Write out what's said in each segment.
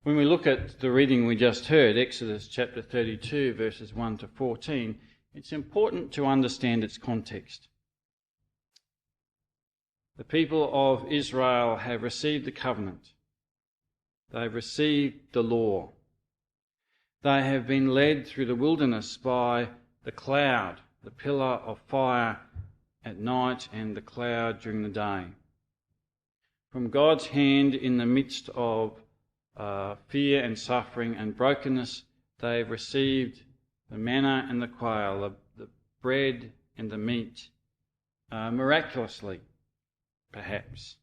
When we look at the reading we just heard, Exodus chapter 32, verses 1 to 14, it's important to understand its context. The people of Israel have received the covenant. They've received the law. They have been led through the wilderness by the cloud, the pillar of fire at night and the cloud during the day. From God's hand in the midst of fear and suffering and brokenness, they have received the manna and the quail, the bread and the meat, miraculously, perhaps.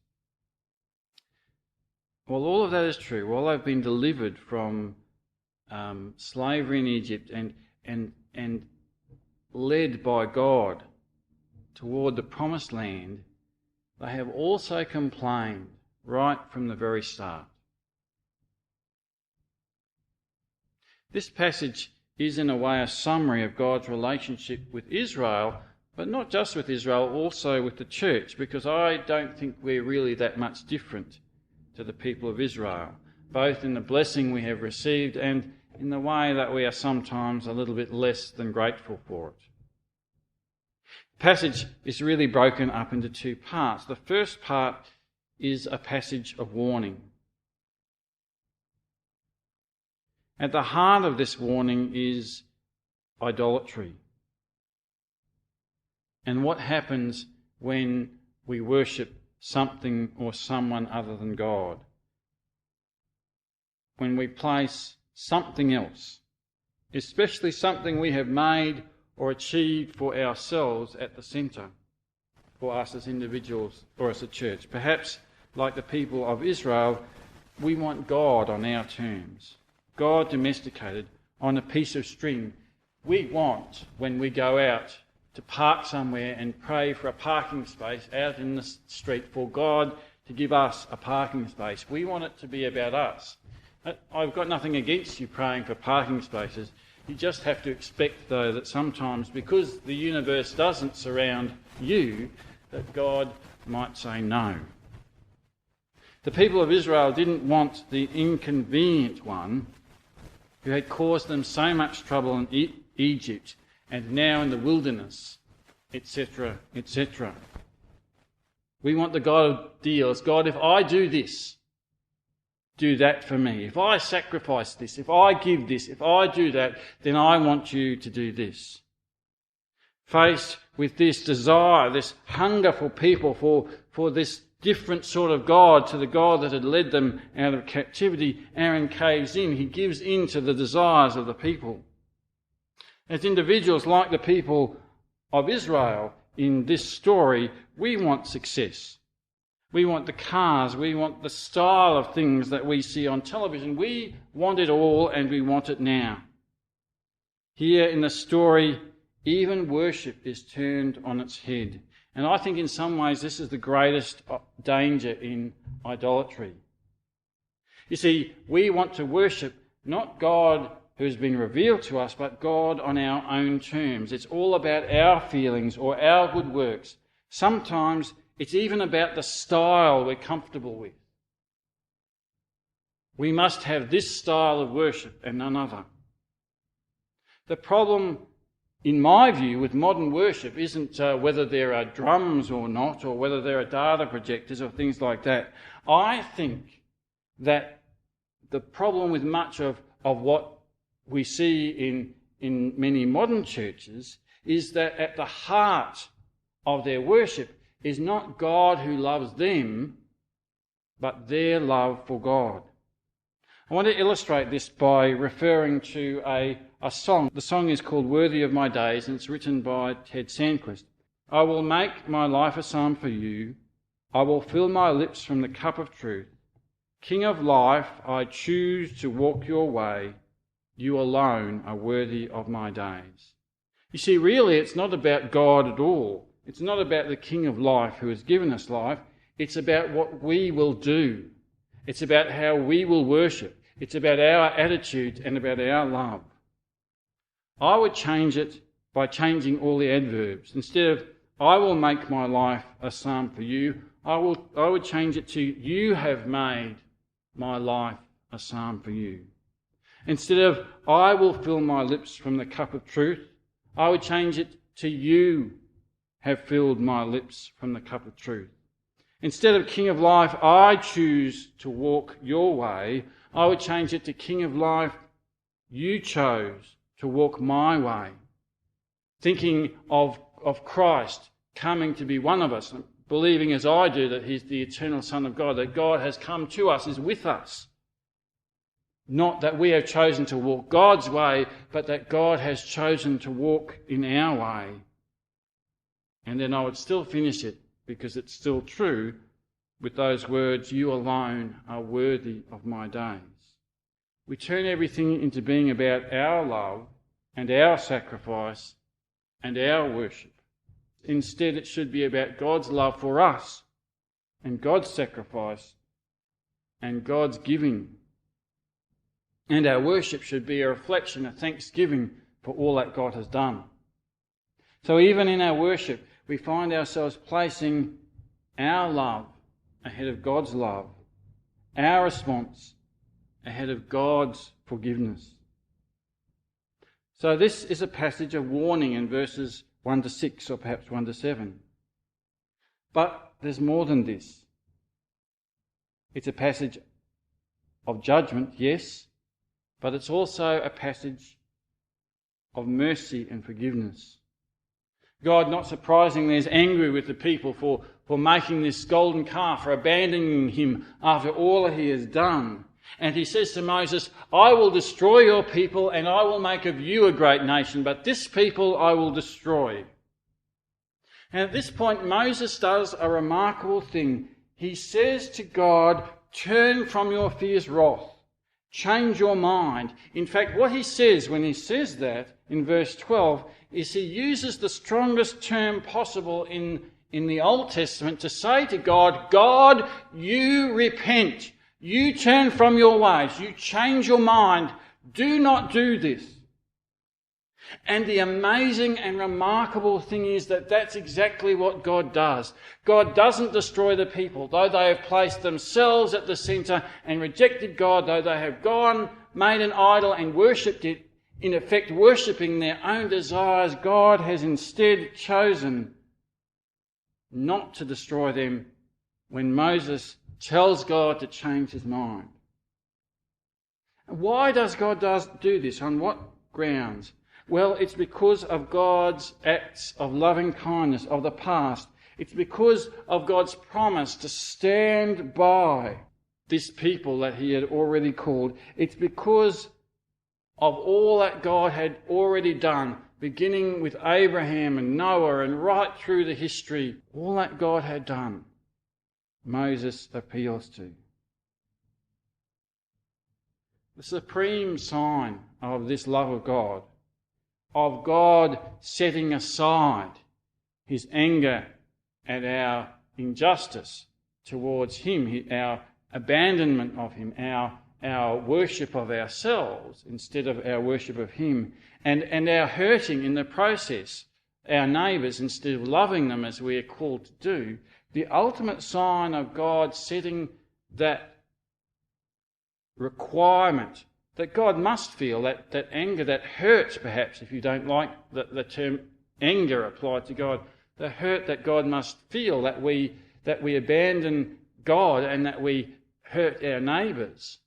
Well, all of that is true. While they've been delivered from slavery in Egypt and led by God toward the promised land, they have also complained right from the very start. This passage is in a way a summary of God's relationship with Israel, but not just with Israel, also with the church, because I don't think we're really that much different to the people of Israel, both in the blessing we have received and in the way that we are sometimes a little bit less than grateful for it. The passage is really broken up into two parts. The first part is a passage of warning. At the heart of this warning is idolatry. And what happens when we worship something or someone other than God? When we place something else, especially something we have made or achieved for ourselves, at the centre for us as individuals or as a church. Perhaps, like the people of Israel, we want God on our terms, God domesticated on a piece of string. We want, when we go out to park somewhere and pray for a parking space out in the street, for God to give us a parking space. We want it to be about us. I've got nothing against you praying for parking spaces. You just have to expect, though, that sometimes, because the universe doesn't surround you, that God might say no. The people of Israel didn't want the inconvenient one who had caused them so much trouble in Egypt and now in the wilderness, etc., etc. We want the God of deals. God, if I do this, do that for me. If I sacrifice this, if I give this, if I do that, then I want you to do this. Faced with this desire, this hunger for people, for this different sort of God to the God that had led them out of captivity, Aaron caves in. He gives in to the desires of the people. As individuals, like the people of Israel in this story, we want success. We want the cars, we want the style of things that we see on television. We want it all, and we want it now. Here in the story, even worship is turned on its head. And I think in some ways this is the greatest danger in idolatry. You see, we want to worship not God who has been revealed to us, but God on our own terms. It's all about our feelings or our good works. Sometimes it's even about the style we're comfortable with. We must have this style of worship and none other. The problem, in my view, with modern worship isn't whether there are drums or not, or whether there are data projectors or things like that. I think that the problem with much of what we see in many modern churches is that at the heart of their worship is not God who loves them, but their love for God. I want to illustrate this by referring to a song. The song is called Worthy of My Days, and it's written by Ted Sandquist. I will make my life a psalm for you. I will fill my lips from the cup of truth. King of life, I choose to walk your way. You alone are worthy of my days. You see, really, it's not about God at all. It's not about the King of life who has given us life. It's about what we will do. It's about how we will worship. It's about our attitude and about our love. I would change it by changing all the adverbs. Instead of, I will make my life a psalm for you, I would change it to, you have made my life a psalm for you. Instead of, I will fill my lips from the cup of truth, I would change it to, you have filled my lips from the cup of truth. Instead of King of Life, I choose to walk your way, I would change it to King of Life, you chose to walk my way. Thinking of Christ coming to be one of us, believing as I do that he's the eternal Son of God, that God has come to us, is with us. Not that we have chosen to walk God's way, but that God has chosen to walk in our way. And then I would still finish it, because it's still true, with those words, you alone are worthy of my days. We turn everything into being about our love and our sacrifice and our worship. Instead, it should be about God's love for us and God's sacrifice and God's giving. And our worship should be a reflection, a thanksgiving for all that God has done. So even in our worship, we find ourselves placing our love ahead of God's love, our response ahead of God's forgiveness. So this is a passage of warning in verses 1 to 6, or perhaps 1 to 7. But there's more than this. It's a passage of judgment, yes, but it's also a passage of mercy and forgiveness. God, not surprisingly, is angry with the people for making this golden calf, for abandoning him after all that he has done. And he says to Moses, I will destroy your people and I will make of you a great nation, but this people I will destroy. And at this point, Moses does a remarkable thing. He says to God, turn from your fierce wrath. Change your mind. In fact, what he says when he says that in verse 12 is he uses the strongest term possible in the Old Testament to say to God, God, you repent. You turn from your ways. You change your mind. Do not do this. And the amazing and remarkable thing is that that's exactly what God does. God doesn't destroy the people, though they have placed themselves at the centre and rejected God, though they have gone, made an idol and worshipped it, in effect worshipping their own desires. God has instead chosen not to destroy them when Moses tells God to change his mind. Why does God do this? On what grounds? Well, it's because of God's acts of loving kindness of the past. It's because of God's promise to stand by this people that he had already called. It's because of all that God had already done, beginning with Abraham and Noah and right through the history. All that God had done, Moses appeals to. The supreme sign of this love of God setting aside his anger at our injustice towards him, our abandonment of him, our worship of ourselves instead of our worship of him, and our hurting in the process, our neighbours instead of loving them as we are called to do. The ultimate sign of God setting that requirement that God must feel, that anger, that hurt perhaps, if you don't like the term anger applied to God, the hurt that God must feel, that we abandon God and that we hurt our neighbours,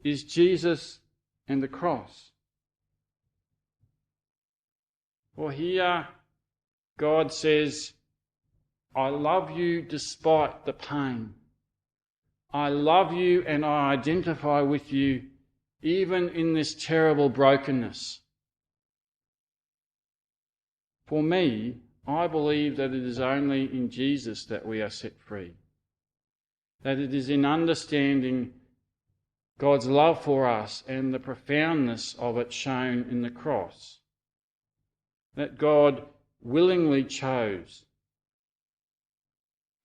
is Jesus and the cross. Well, here God says, I love you despite the pain. I love you and I identify with you even in this terrible brokenness. For me, I believe that it is only in Jesus that we are set free. That it is in understanding God's love for us and the profoundness of it shown in the cross. That God willingly chose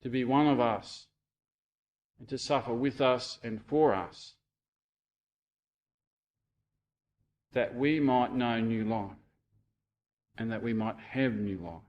to be one of us and to suffer with us and for us, that we might know new life and that we might have new life.